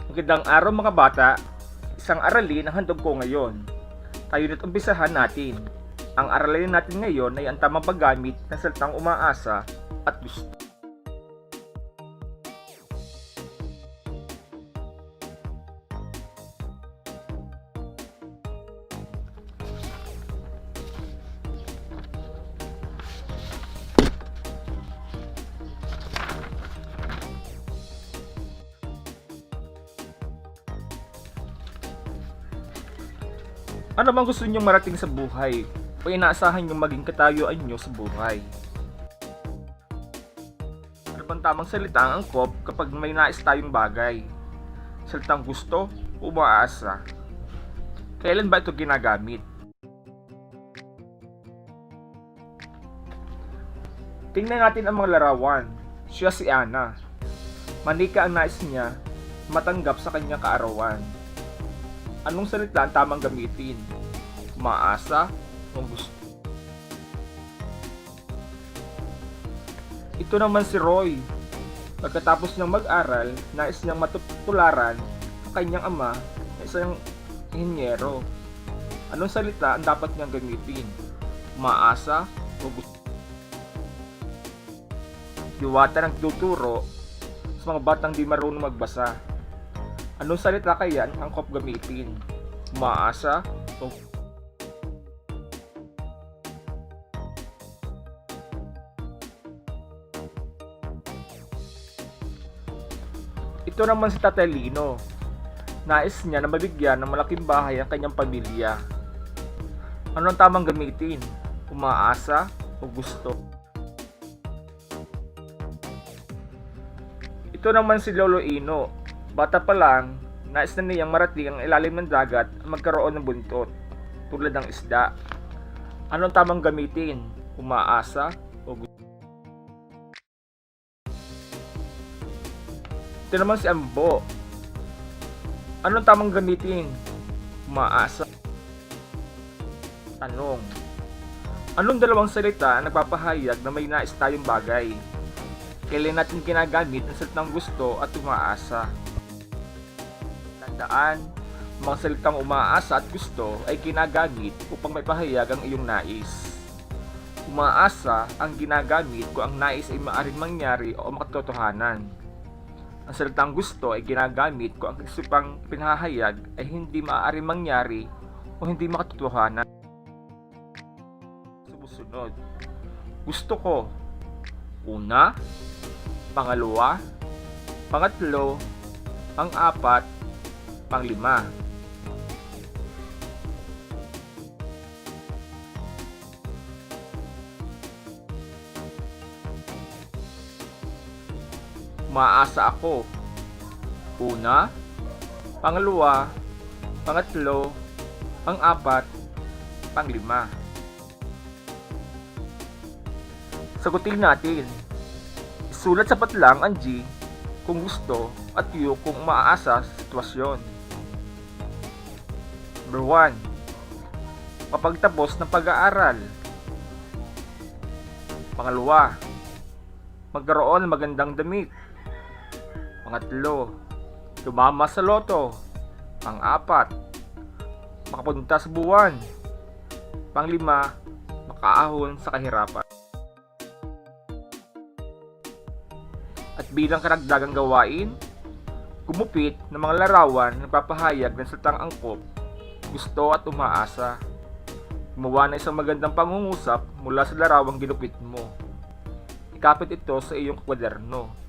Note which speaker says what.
Speaker 1: Magandang araw mga bata, isang aralin ang handog ko ngayon. Tayo na't umpisahan natin. Ang aralin natin ngayon ay ang tamang paggamit ng salitang umaasa at gusto. Ano bang gusto ninyong marating sa buhay o inaasahan niyong maging katayuan niyo sa buhay? Ano bang tamang salita ang angkop kapag may nais tayong bagay? Salitang gusto o umaasa? Kailan ba ito ginagamit? Tingnan natin ang mga larawan. Siya si Ana. Manika ang nais niya matanggap sa kanyang kaarawan. Anong salita ang tamang gamitin? Umaasa o gusto? Ito naman si Roy. Pagkatapos niyang mag-aral, nais niyang matutularan ang kanyang ama na isang inhinyero. Anong salita ang dapat niyang gamitin? Umaasa o gusto? Diwata ng tuturo sa mga batang di marunong magbasa. Anong salita kaya ang angkop gamitin? Umaasa o Ito naman si Tatay Lino. Nais niya na mabigyan ng malaking bahay ang kanyang pamilya. Ano ang tamang gamitin? Umaasa o gusto? Ito naman si Lolo Ino. Bata pa lang, nais na niyang marating ang ilalim ng dagat at magkaroon ng buntot, tulad ng isda. Anong tamang gamitin? Umaasa o gusto? Ito naman si Ambo. Anong tamang gamitin? Umaasa? Tanong. Anong dalawang salita ang nagpapahayag na may nais tayong bagay? Kailan natin ginagamit ang salitang gusto at umaasa? Tandaan, mga salitang umaasa at gusto ay ginagamit upang may pahayag ang iyong nais. Umaasa ang ginagamit kung ang nais ay maaaring mangyari o makatotohanan. Ang salitang gusto ay ginagamit kung ang isipang pinahayag ay hindi maaaring mangyari o hindi makatotohanan. Sumusunod. Gusto ko. Una, pangalawa, pangatlo, pang-apat, pang-lima. Umaasa ako. Una, pangalawa, pangatlo, pang-apat, pang-lima. Sagutin natin. Isulat sa patlang ang G kung gusto at U kung umaasa sa sitwasyon. Number 1. Kapagtapos ng pag-aaral. Pangalawa, magkaroon ng magandang damit. Pangatlo, tumama sa loto. Pang-apat, makapunta sa buwan. Pang-lima, makaahon sa kahirapan. At bilang karagdagang gawain, gumupit ng mga larawan na nagpapahayag ng salitang angkop, gusto at umaasa. Gumawa na isang magandang pangungusap mula sa larawang ginupit mo. Ikapit ito sa iyong kwaderno.